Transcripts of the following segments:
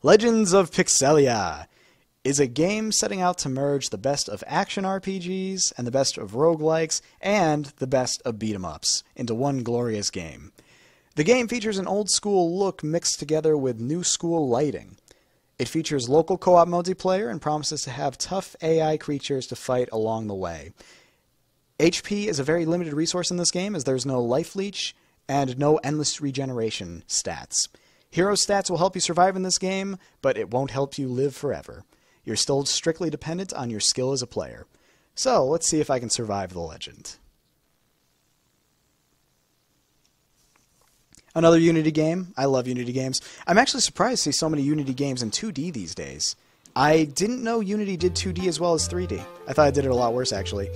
Legends of Pixelia is a game setting out to merge the best of action RPGs and the best of roguelikes and the best of beat-em-ups into one glorious game. The game features an old-school look mixed together with new-school lighting. It features local co-op multiplayer and promises to have tough AI creatures to fight along the way. HP is a very limited resource in this game, as there's no life-leech and no endless regeneration stats. Hero stats will help you survive in this game, but it won't help you live forever. You're still strictly dependent on your skill as a player. So, let's see if I can survive the legend. Another Unity game. I love Unity games. I'm actually surprised to see so many Unity games in 2D these days. I didn't know Unity did 2D as well as 3D. I thought it did it a lot worse, actually.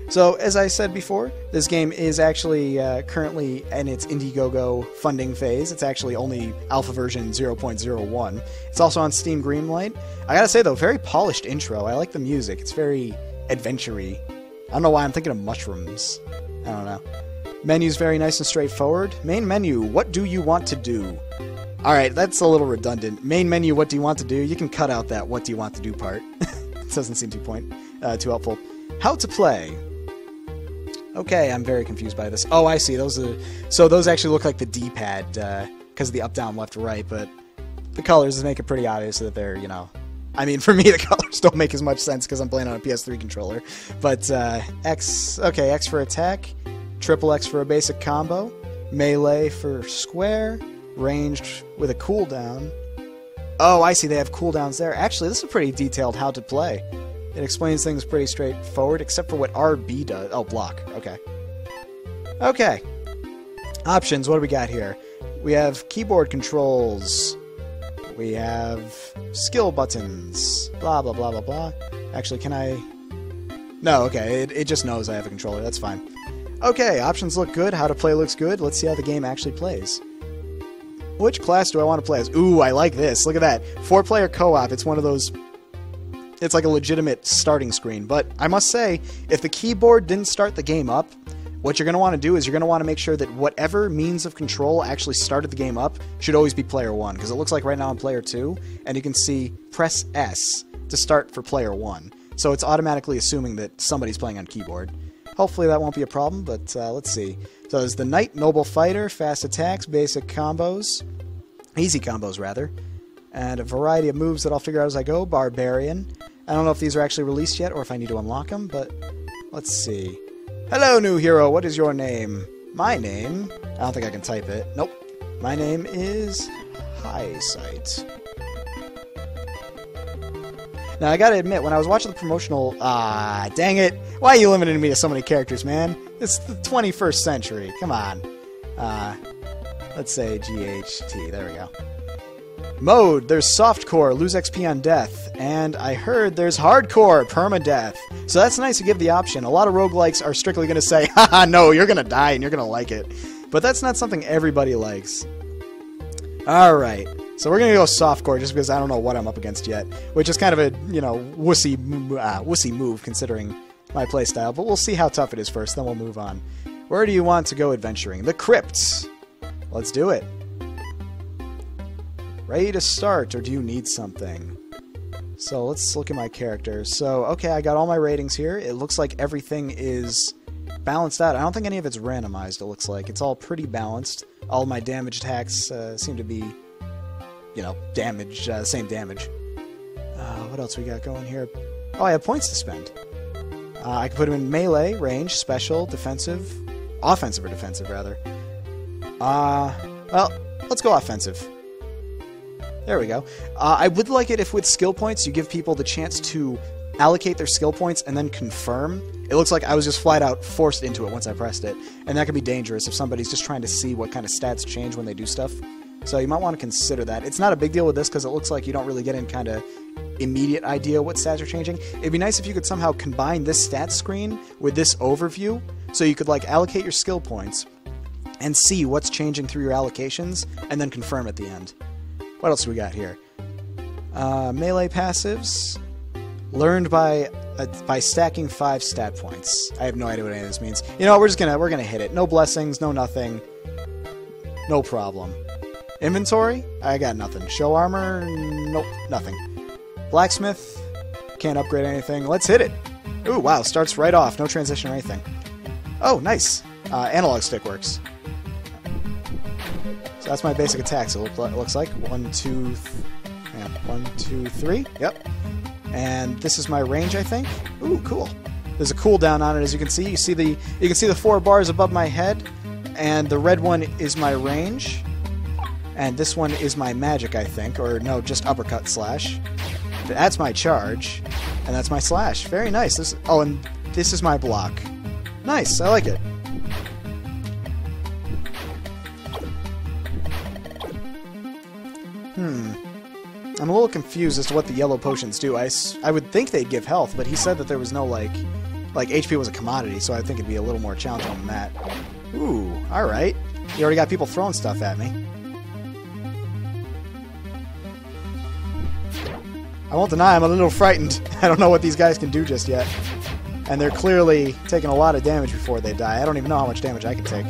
So, as I said before, this game is actually currently in its Indiegogo funding phase. It's actually only alpha version 0.01. It's also on Steam Greenlight. I gotta say, though, very polished intro. I like the music. It's very adventure-y. I don't know why I'm thinking of mushrooms. I don't know. Menu's very nice and straightforward. Main menu, what do you want to do? Alright, that's a little redundant. Main menu, what do you want to do? You can cut out that what do you want to do part. It doesn't seem too helpful. How to play. Okay, I'm very confused by this. Oh, I see. So those actually look like the D-pad because of the up, down, left, right, but the colors make it pretty obvious that they're, you know... I mean, for me, the colors don't make as much sense because I'm playing on a PS3 controller. But X... Okay, X for attack, triple X for a basic combo, melee for square, ranged with a cooldown. Oh, I see. They have cooldowns there. Actually, this is pretty detailed how to play. It explains things pretty straightforward, except for what RB does. Oh, block. Okay. Okay. Options, what do we got here? We have keyboard controls. We have skill buttons. Blah, blah, blah, blah, blah. Actually, can I... No, okay. It just knows I have a controller. That's fine. Okay, options look good. How to play looks good. Let's see how the game actually plays. Which class do I want to play as? Ooh, I like this. Look at that. 4-player co-op. It's one of those... It's like a legitimate starting screen, but I must say, if the keyboard didn't start the game up, what you're going to want to do is you're going to want to make sure that whatever means of control actually started the game up should always be player 1, because it looks like right now I'm player 2, and you can see press S to start for player 1. So it's automatically assuming that somebody's playing on keyboard. Hopefully that won't be a problem, but let's see. So there's the Knight, Noble Fighter, Fast Attacks, Basic Combos, Easy Combos rather, and a variety of moves that I'll figure out as I go. Barbarian. I don't know if these are actually released yet or if I need to unlock them, but let's see. Hello, new hero. What is your name? My name? I don't think I can type it. Nope. My name is Highsight. Now, I gotta admit, when I was watching the promotional... dang it. Why are you limiting me to so many characters, man? It's the 21st century. Come on. Let's say GHT. There we go. Mode, there's Softcore, lose XP on death, and I heard there's Hardcore, permadeath. So that's nice to give the option. A lot of roguelikes are strictly going to say, haha, no, you're going to die and you're going to like it. But that's not something everybody likes. Alright, so we're going to go Softcore just because I don't know what I'm up against yet, which is kind of a, you know, wussy move considering my playstyle, but we'll see how tough it is first, then we'll move on. Where do you want to go adventuring? The Crypts. Let's do it. Ready to start, or do you need something? So let's look at my characters. So, okay, I got all my ratings here. It looks like everything is balanced out. I don't think any of it's randomized, it looks like. It's all pretty balanced. All my damage attacks seem to be, you know, damage, same damage. What else we got going here? Oh, I have points to spend. I can put them in melee, range, special, defensive. Offensive or defensive, rather. Well, let's go offensive. There we go. I would like it if with skill points you give people the chance to allocate their skill points and then confirm. It looks like I was just flat out forced into it once I pressed it. And that can be dangerous if somebody's just trying to see what kind of stats change when they do stuff. So you might want to consider that. It's not a big deal with this because it looks like you don't really get any kind of immediate idea what stats are changing. It'd be nice if you could somehow combine this stats screen with this overview so you could like allocate your skill points and see what's changing through your allocations and then confirm at the end. What else do we got here? Melee passives. Learned by stacking 5 stat points. I have no idea what any of this means. You know, we're gonna hit it. No blessings, no nothing. No problem. Inventory? I got nothing. Show armor? Nope, nothing. Blacksmith? Can't upgrade anything. Let's hit it. Ooh, wow, starts right off. No transition or anything. Oh, nice. Analog stick works. So that's my basic attacks, it looks like. 1, 2, 1, 2, 3. Yep. And this is my range, I think. Ooh, cool. There's a cooldown on it, as you can see. You can see the 4 bars above my head, and the red one is my range, and this one is my magic, I think, or no, just uppercut slash. That's my charge, and that's my slash. Very nice. And this is my block. Nice. I like it. I'm a little confused as to what the yellow potions do. I would think they'd give health, but he said that there was no, like HP was a commodity, so I think it'd be a little more challenging than that. Ooh, alright. You already got people throwing stuff at me. I won't deny I'm a little frightened. I don't know what these guys can do just yet. And they're clearly taking a lot of damage before they die. I don't even know how much damage I can take.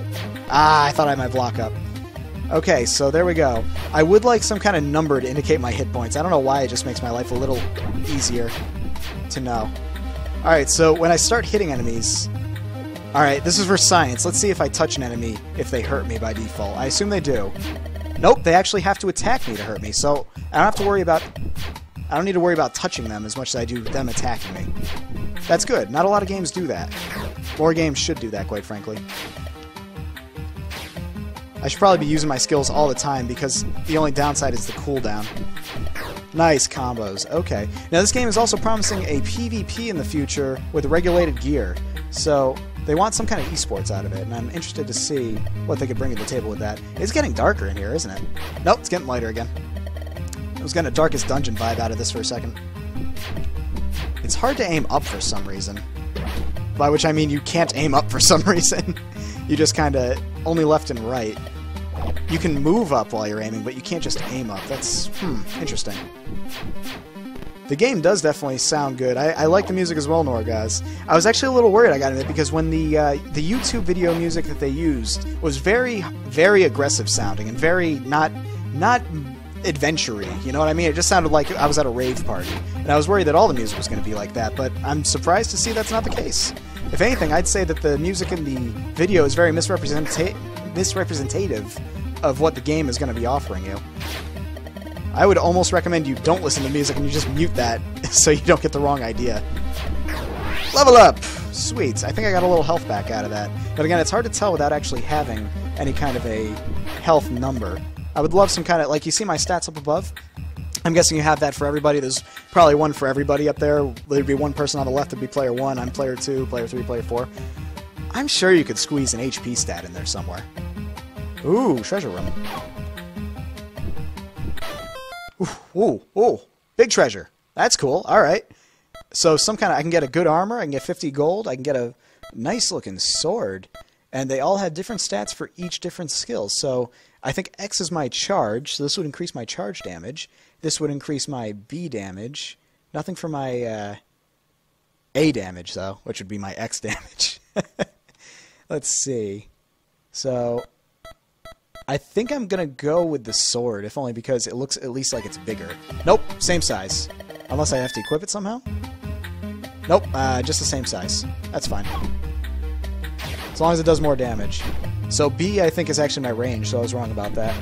Ah, I thought I had my block up. Okay, so there we go. I would like some kind of number to indicate my hit points. I don't know why, it just makes my life a little easier to know. Alright, so when I start hitting enemies... Alright, this is for science. Let's see if I touch an enemy, if they hurt me by default. I assume they do. Nope, they actually have to attack me to hurt me, so I don't have to worry about... I don't need to worry about touching them as much as I do them attacking me. That's good. Not a lot of games do that. More games should do that, quite frankly. I should probably be using my skills all the time because the only downside is the cooldown. Nice combos. Okay. Now this game is also promising a PvP in the future with regulated gear. So they want some kind of esports out of it, and I'm interested to see what they could bring to the table with that. It's getting darker in here, isn't it? Nope, it's getting lighter again. I was getting a Darkest Dungeon vibe out of this for a second. It's hard to aim up for some reason. By which I mean you can't aim up for some reason. You just kind of only left and right. You can move up while you're aiming, but you can't just aim up. That's, interesting. The game does definitely sound good. I like the music as well, Norgaz. I was actually a little worried I got in it because when the YouTube video music that they used was very, very aggressive sounding and very not adventure-y, you know what I mean? It just sounded like I was at a rave party. And I was worried that all the music was going to be like that, but I'm surprised to see that's not the case. If anything, I'd say that the music in the video is very misrepresentative of what the game is going to be offering you. I would almost recommend you don't listen to music and you just mute that so you don't get the wrong idea. Level up! Sweet. I think I got a little health back out of that. But again, it's hard to tell without actually having any kind of a health number. I would love some kind of, like, you see my stats up above? I'm guessing you have that for everybody. There's probably one for everybody up there. There'd be one person on the left that'd be player 1, I'm player 2, player 3, player 4. I'm sure you could squeeze an HP stat in there somewhere. Ooh, treasure room. Ooh, big treasure. That's cool. Alright. So some kind of, I can get a good armor, I can get 50 gold, I can get a nice looking sword. And they all had different stats for each different skill. So I think X is my charge, so this would increase my charge damage. This would increase my B damage. Nothing for my A damage, though, which would be my X damage. Let's see. So I think I'm going to go with the sword, if only because it looks at least like it's bigger. Nope, same size. Unless I have to equip it somehow? Nope, just the same size. That's fine. As long as it does more damage. So B, I think, is actually my range, so I was wrong about that.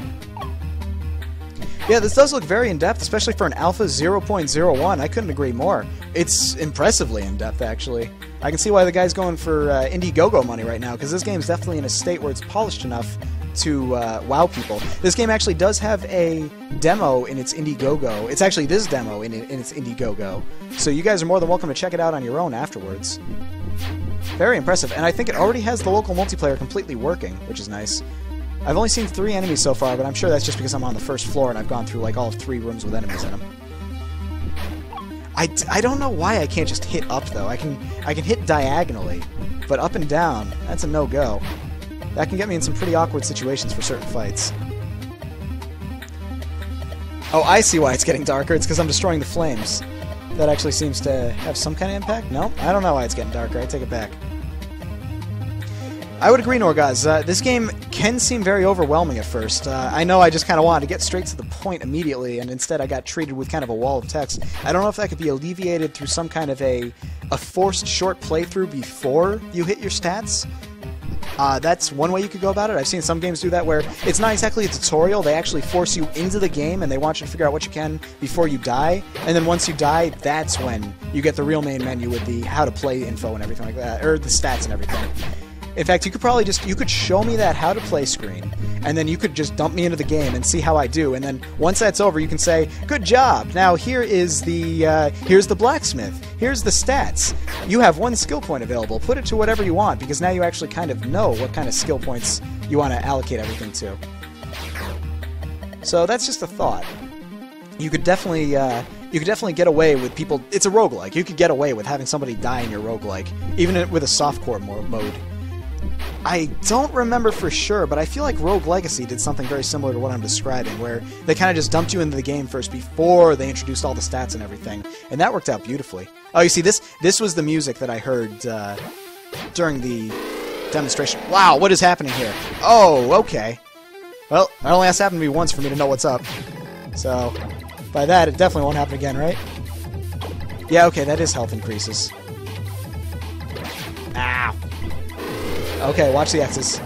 Yeah, this does look very in-depth, especially for an Alpha 0.01. I couldn't agree more. It's impressively in-depth, actually. I can see why the guy's going for Indiegogo money right now, because this game's definitely in a state where it's polished enough to wow people. This game actually does have a demo in its Indiegogo. It's actually this demo in its Indiegogo. So you guys are more than welcome to check it out on your own afterwards. Very impressive, and I think it already has the local multiplayer completely working, which is nice. I've only seen 3 enemies so far, but I'm sure that's just because I'm on the first floor and I've gone through like all of 3 rooms with enemies in them. I don't know why I can't just hit up though. I can hit diagonally, but up and down, that's a no-go. That can get me in some pretty awkward situations for certain fights. Oh, I see why it's getting darker. It's because I'm destroying the flames. That actually seems to have some kind of impact? No? I don't know why it's getting darker. I take it back. I would agree, Norgaz. This game can seem very overwhelming at first. I know I just kind of wanted to get straight to the point immediately, and instead I got treated with kind of a wall of text. I don't know if that could be alleviated through some kind of a forced short playthrough before you hit your stats. That's one way you could go about it. I've seen some games do that where it's not exactly a tutorial. They actually force you into the game and they want you to figure out what you can before you die. And then once you die, that's when you get the real main menu with the how to play info and everything like that, or the stats and everything. In fact, you could probably you could show me that how to play screen, and then you could just dump me into the game and see how I do, and then once that's over, you can say, good job, now here's the blacksmith, here's the stats. You have 1 skill point available, put it to whatever you want, because now you actually kind of know what kind of skill points you want to allocate everything to. So that's just a thought. You could definitely get away with people. It's a roguelike. You could get away with having somebody die in your roguelike, even with a softcore mode. I don't remember for sure, but I feel like Rogue Legacy did something very similar to what I'm describing, where they kind of just dumped you into the game first before they introduced all the stats and everything, and that worked out beautifully. Oh, you see, this was the music that I heard during the demonstration. Wow, what is happening here? Oh, okay. Well, it only has to happen to me once for me to know what's up. So, by that, it definitely won't happen again, right? Yeah, okay, that is health increases. Ow. Okay, watch the X's.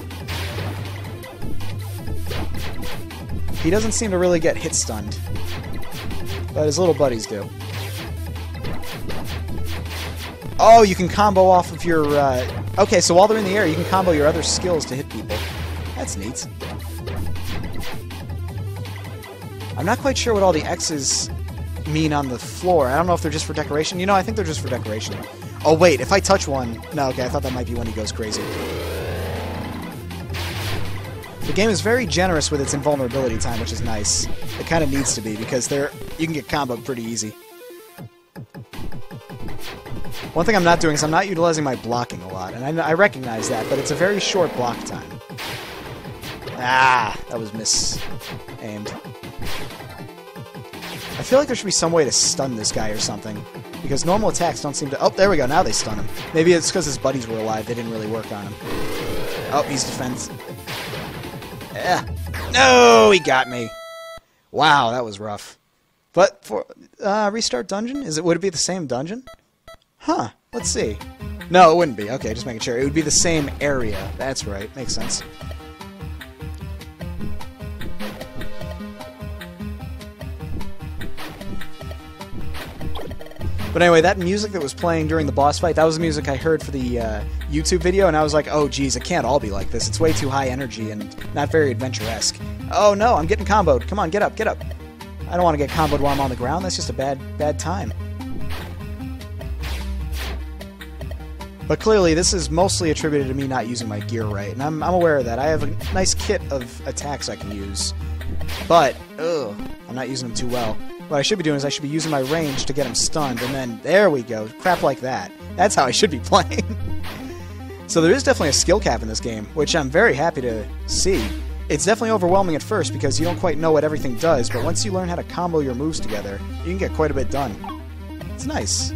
He doesn't seem to really get hit stunned, but his little buddies do. Oh, you can combo off of your... Okay, so while they're in the air, you can combo your other skills to hit people. That's neat. I'm not quite sure what all the X's mean on the floor. I don't know if they're just for decoration. You know, I think they're just for decoration. Oh, wait, if I touch one... No, okay, I thought that might be when he goes crazy. The game is very generous with its invulnerability time, which is nice. It kind of needs to be, because you can get comboed pretty easy. One thing I'm not doing is I'm not utilizing my blocking a lot, and I recognize that, but it's a very short block time. Ah, that was mis-aimed. I feel like there should be some way to stun this guy or something, because normal attacks don't seem to... Oh, there we go, now they stun him. Maybe it's because his buddies were alive, they didn't really work on him. Oh, he's defense. Yeah. No, he got me. Wow, that was rough. But for restart dungeon, would it be the same dungeon? Huh. Let's see. No, it wouldn't be. Okay, just making sure. It would be the same area. That's right. Makes sense. But anyway, that music that was playing during the boss fight, that was the music I heard for the YouTube video, and I was like, oh geez, it can't all be like this. It's way too high energy and not very adventure-esque. Oh no, I'm getting comboed. Come on, get up, get up. I don't want to get comboed while I'm on the ground. That's just a bad time. But clearly, this is mostly attributed to me not using my gear right, and I'm aware of that. I have a nice kit of attacks I can use, but I'm not using them too well. What I should be doing is I should be using my range to get him stunned, and then, there we go, crap like that. That's how I should be playing. So there is definitely a skill cap in this game, which I'm very happy to see. It's definitely overwhelming at first because you don't quite know what everything does, but once you learn how to combo your moves together, you can get quite a bit done. It's nice.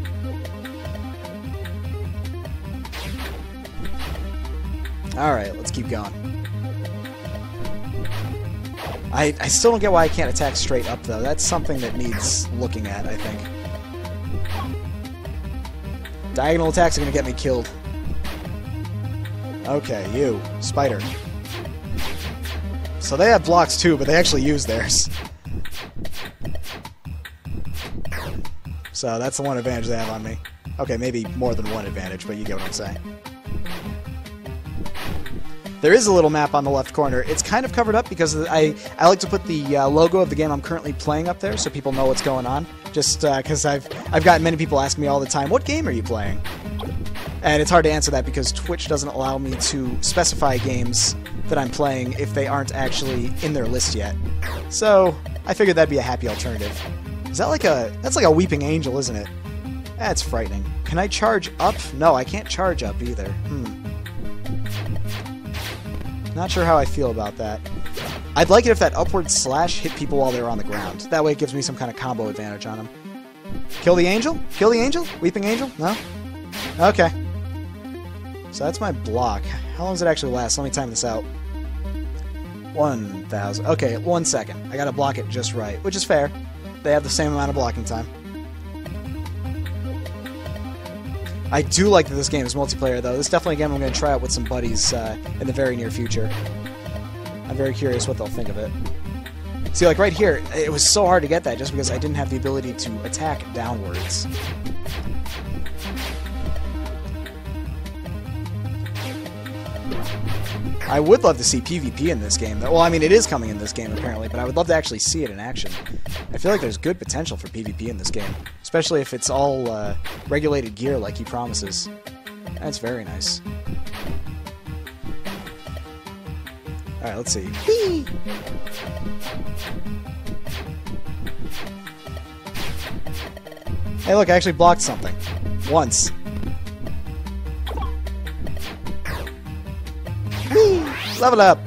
Alright, let's keep going. I still don't get why I can't attack straight up, though. That's something that needs looking at, I think. Diagonal attacks are going to get me killed. Okay, you. Spider. So they have blocks, too, but they actually use theirs. So that's the one advantage they have on me. Okay, maybe more than one advantage, but you get what I'm saying. There is a little map on the left corner. It's kind of covered up because I like to put the logo of the game I'm currently playing up there so people know what's going on. Just because I've gotten many people ask me all the time, what game are you playing? And it's hard to answer that because Twitch doesn't allow me to specify games that I'm playing if they aren't actually in their list yet. So I figured that'd be a happy alternative. Is that like that's like a weeping angel, isn't it? That's frightening. Can I charge up? No, I can't charge up either. Not sure how I feel about that. I'd like it if that upward slash hit people while they're on the ground. That way it gives me some kind of combo advantage on them. Kill the angel? Kill the angel? Weeping angel? No? Okay. So that's my block. How long does it actually last? Let me time this out. 1,000. Okay, 1 second. I gotta block it just right, which is fair. They have the same amount of blocking time. I do like that this game is multiplayer, though. This is definitely a game I'm going to try out with some buddies in the very near future. I'm very curious what they'll think of it. See, like right here, it was so hard to get that just because I didn't have the ability to attack downwards. I would love to see PvP in this game. Well, I mean, it is coming in this game, apparently, but I would love to actually see it in action. I feel like there's good potential for PvP in this game, especially if it's all regulated gear like he promises. That's very nice. Alright, let's see. Whee! Hey, look, I actually blocked something. Once. Whee! Level up!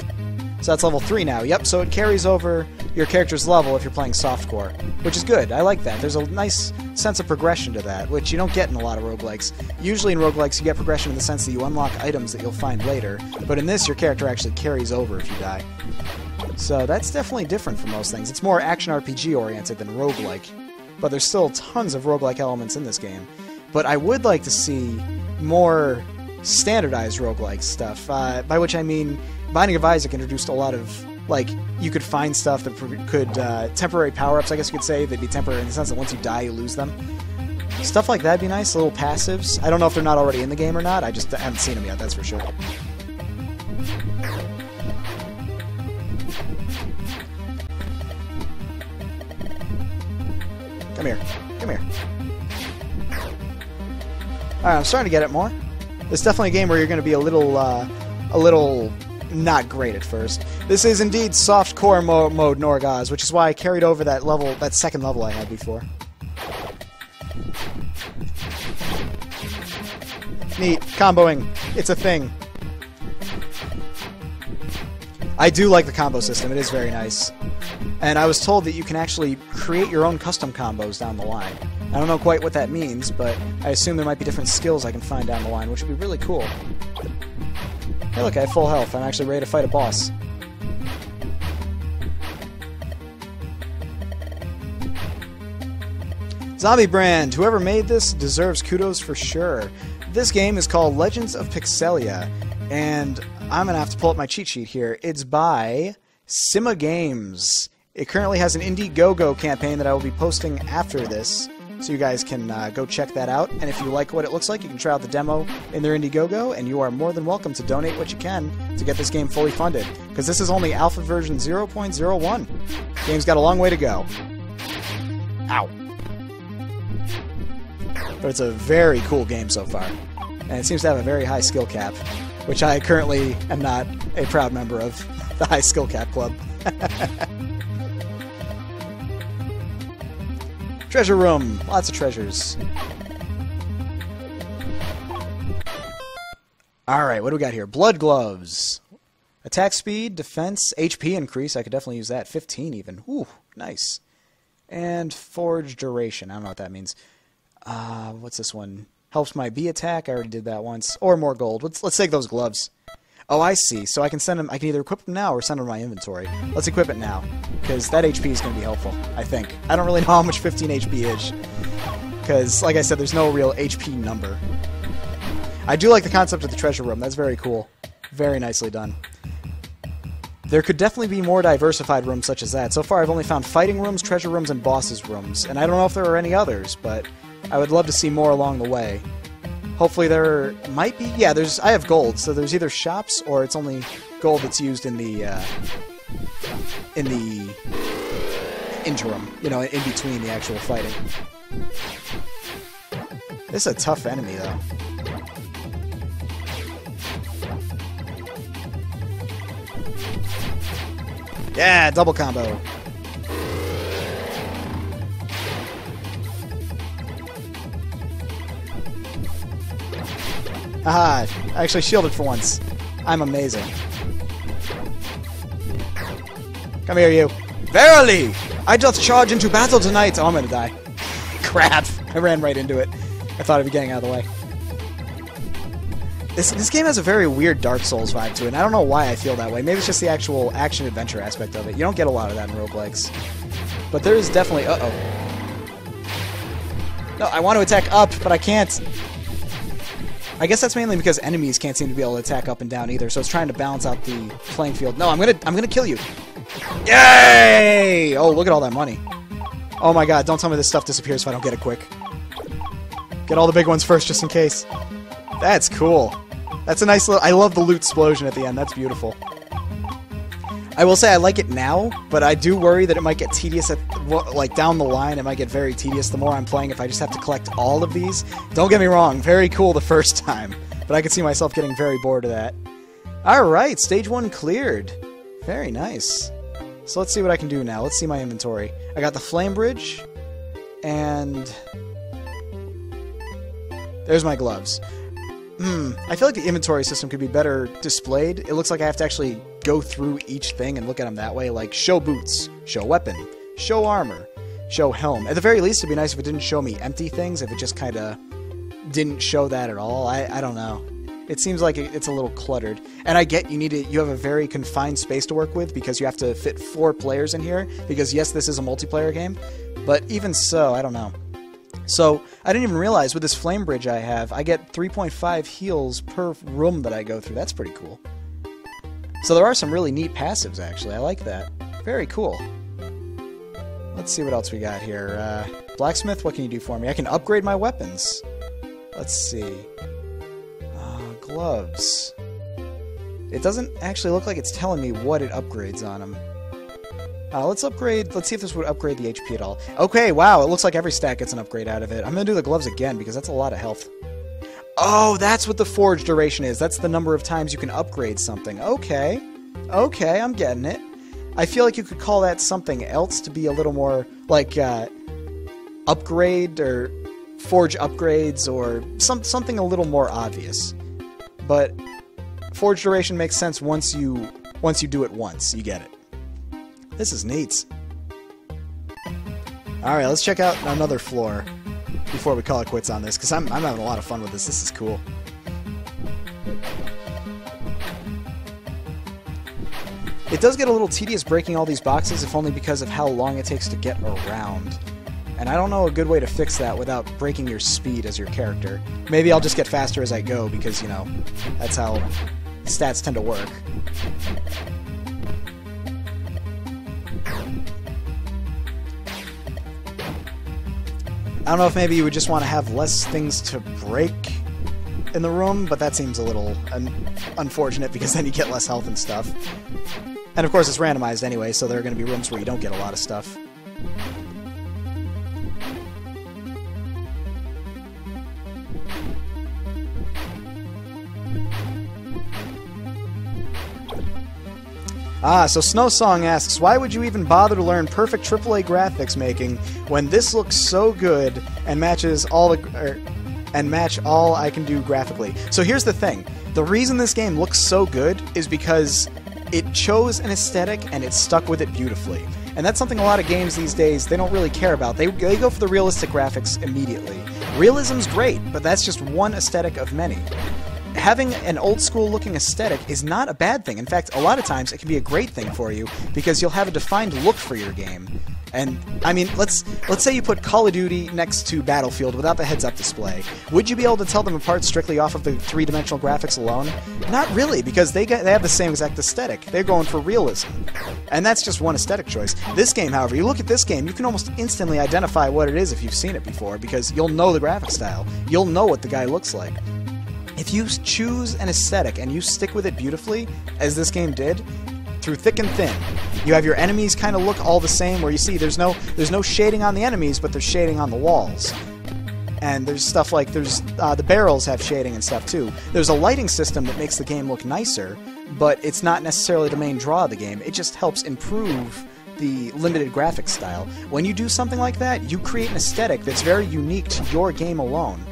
So that's level 3 now. Yep, so it carries over your character's level if you're playing Softcore, which is good. I like that. There's a nice sense of progression to that, which you don't get in a lot of roguelikes. Usually in roguelikes you get progression in the sense that you unlock items that you'll find later, but in this your character actually carries over if you die. So that's definitely different from most things. It's more action RPG oriented than roguelike, but there's still tons of roguelike elements in this game. But I would like to see more standardized roguelike stuff, by which I mean Binding of Isaac introduced a lot of, like, you could find stuff that could, temporary power-ups, I guess you could say. They'd be temporary in the sense that once you die, you lose them. Stuff like that'd be nice, little passives. I don't know if they're not already in the game or not, I just haven't seen them yet, that's for sure. Come here. Come here. Alright, I'm starting to get it more. It's definitely a game where you're going to be a little not great at first. This is indeed Softcore mode Norgaz, which is why I carried over that level, that second level I had before. Neat. Comboing. It's a thing. I do like the combo system. It is very nice. And I was told that you can actually create your own custom combos down the line. I don't know quite what that means, but I assume there might be different skills I can find down the line, which would be really cool. Hey look, I have full health. I'm actually ready to fight a boss. Zombie Brand! Whoever made this deserves kudos for sure. This game is called Legends of Pixelia, and I'm going to have to pull up my cheat sheet here. It's by Sima Games. It currently has an Indiegogo campaign that I will be posting after this, so you guys can go check that out. And if you like what it looks like, you can try out the demo in their Indiegogo, and you are more than welcome to donate what you can to get this game fully funded, because this is only alpha version 0.01. Game's got a long way to go. Ow. But it's a very cool game so far, and it seems to have a very high skill cap, which I currently am not a proud member of the high skill cap club. Treasure room. Lots of treasures. Alright, what do we got here? Blood gloves. Attack speed, defense, HP increase. I could definitely use that. 15 even. Ooh, nice. And forge duration. I don't know what that means. What's this one? Helps my B attack. I already did that once. Or more gold. Let's take those gloves. Oh, I see. So I can send them. I can either equip them now or send them to my inventory. Let's equip it now, because that HP is going to be helpful, I think. I don't really know how much 15 HP is, because, like I said, there's no real HP number. I do like the concept of the treasure room. That's very cool. Very nicely done. There could definitely be more diversified rooms such as that. So far, I've only found fighting rooms, treasure rooms, and bosses rooms, and I don't know if there are any others, but I would love to see more along the way. Hopefully there might be. Yeah, I have gold, so there's either shops or it's only gold that's used in the interim, you know, in between the actual fighting. This is a tough enemy, though. Yeah, double combo. Aha! I actually shielded for once. I'm amazing. Come here, you. Verily! I doth charge into battle tonight! Oh, I'm gonna die. Crap! I ran right into it. I thought I'd be getting out of the way. This game has a very weird Dark Souls vibe to it, and I don't know why I feel that way. Maybe it's just the actual action-adventure aspect of it. You don't get a lot of that in roguelikes. But there is definitely... Uh-oh. No, I want to attack up, but I can't. I guess that's mainly because enemies can't seem to be able to attack up and down either, so it's trying to balance out the playing field. No, I'm gonna kill you. Yay! Oh, look at all that money. Oh my god, don't tell me this stuff disappears if I don't get it quick. Get all the big ones first, just in case. That's cool. That's a nice little... I love the loot explosion at the end. That's beautiful. I will say I like it now, but I do worry that it might get tedious at, like, down the line. It might get very tedious the more I'm playing if I just have to collect all of these. Don't get me wrong, very cool the first time, but I could see myself getting very bored of that. Alright, stage 1 cleared. Very nice. So let's see what I can do now. Let's see my inventory. I got the flame bridge, and... there's my gloves. I feel like the inventory system could be better displayed. It looks like I have to actually go through each thing and look at them that way. Like, show boots, show weapon, show armor, show helm. At the very least, it'd be nice if it didn't show me empty things, if it just kind of didn't show that at all. I don't know. It seems like it's a little cluttered. And I get you have a very confined space to work with because you have to fit 4 players in here. Because, yes, this is a multiplayer game. But even so, I don't know. So, I didn't even realize with this flame bridge I have, I get 3.5 heals per room that I go through. That's pretty cool. So there are some really neat passives, actually. I like that. Very cool. Let's see what else we got here. Blacksmith, what can you do for me? I can upgrade my weapons. Let's see. Gloves. It doesn't actually look like it's telling me what it upgrades on them. Let's see if this would upgrade the HP at all. Okay, wow, it looks like every stack gets an upgrade out of it. I'm gonna do the gloves again, because that's a lot of health. Oh, that's what the forge duration is. That's the number of times you can upgrade something. Okay. Okay, I'm getting it. I feel like you could call that something else to be a little more, like, upgrade, or forge upgrades, or something a little more obvious. But forge duration makes sense once you do it once. You get it. This is neat. Alright, let's check out another floor before we call it quits on this, because I'm having a lot of fun with this. This is cool. It does get a little tedious breaking all these boxes, if only because of how long it takes to get around. And I don't know a good way to fix that without breaking your speed as your character. Maybe I'll just get faster as I go, because, you know, that's how stats tend to work. I don't know if maybe you would just want to have less things to break in the room, but that seems a little unfortunate because then you get less health and stuff. And of course it's randomized anyway, so there are going to be rooms where you don't get a lot of stuff. So Snow Song asks, why would you even bother to learn perfect AAA graphics making when this looks so good and matches all match all I can do graphically? So here's the thing. The reason this game looks so good is because it chose an aesthetic and it stuck with it beautifully. And that's something a lot of games these days, they don't really care about. They go for the realistic graphics immediately. Realism's great, but that's just one aesthetic of many. Having an old-school looking aesthetic is not a bad thing. In fact, a lot of times it can be a great thing for you because you'll have a defined look for your game. And, I mean, let's say you put Call of Duty next to Battlefield without the heads-up display. Would you be able to tell them apart strictly off of the three-dimensional graphics alone? Not really, because they have the same exact aesthetic. They're going for realism. And that's just one aesthetic choice. This game, however, you look at this game, you can almost instantly identify what it is if you've seen it before, because you'll know the graphic style. You'll know what the guy looks like. If you choose an aesthetic and you stick with it beautifully, as this game did, through thick and thin, you have your enemies kind of look all the same, where you see there's no shading on the enemies, but there's shading on the walls. And there's stuff like, the barrels have shading and stuff too. There's a lighting system that makes the game look nicer, but it's not necessarily the main draw of the game. It just helps improve the limited graphics style. When you do something like that, you create an aesthetic that's very unique to your game alone.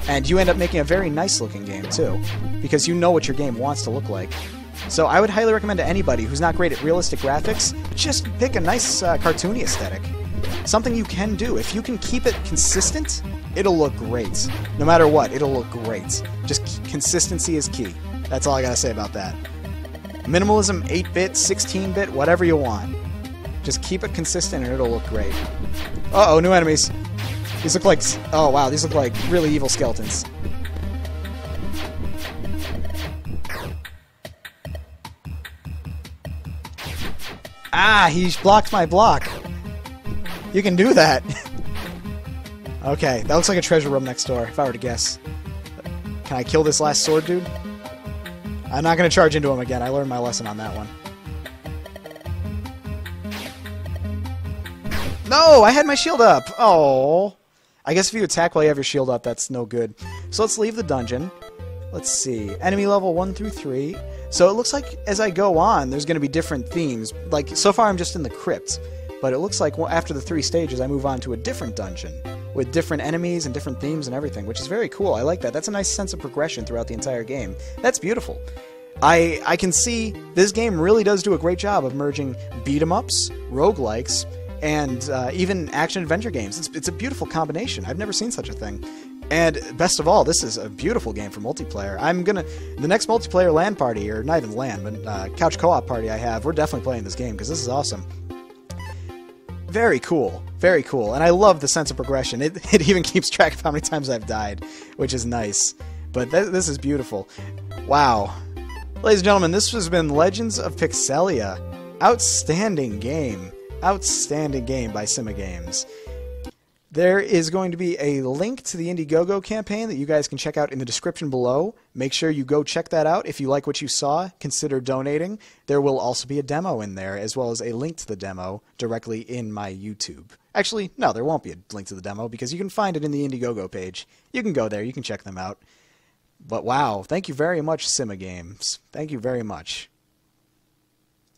And you end up making a very nice-looking game, too, because you know what your game wants to look like. So I would highly recommend to anybody who's not great at realistic graphics, just pick a nice cartoony aesthetic. Something you can do. If you can keep it consistent, it'll look great. No matter what, it'll look great. Just consistency is key. That's all I gotta say about that. Minimalism, 8-bit, 16-bit, whatever you want. Just keep it consistent and it'll look great. Uh-oh, new enemies. These look like... Oh, wow, these look like really evil skeletons. Ah, he blocked my block. You can do that. Okay, that looks like a treasure room next door, if I were to guess. Can I kill this last sword dude? I'm not going to charge into him again. I learned my lesson on that one. No! I had my shield up! Oh. I guess if you attack while you have your shield up, that's no good. So let's leave the dungeon. Let's see. Enemy level 1 through 3. So it looks like as I go on, there's going to be different themes. Like, so far I'm just in the crypt. But it looks like after the 3 stages, I move on to a different dungeon with different enemies and different themes and everything, which is very cool. I like that. That's a nice sense of progression throughout the entire game. That's beautiful. I can see this game really does do a great job of merging beat-em-ups, roguelikes, and even action-adventure games. It's a beautiful combination. I've never seen such a thing. And best of all, this is a beautiful game for multiplayer. The next multiplayer LAN party, or not even LAN, but couch co-op party I have, we're definitely playing this game because this is awesome. Very cool. Very cool. And I love the sense of progression. It even keeps track of how many times I've died, which is nice. But this is beautiful. Wow. Ladies and gentlemen, this has been Legends of Pixelia. Outstanding game. Outstanding game by Sima Games. There is going to be a link to the Indiegogo campaign that you guys can check out in the description below. Make sure you go check that out. If you like what you saw, consider donating. There will also be a demo in there, as well as a link to the demo directly in my YouTube. Actually, no, there won't be a link to the demo because you can find it in the Indiegogo page. You can go there. You can check them out. But wow, thank you very much, Sima Games. Thank you very much.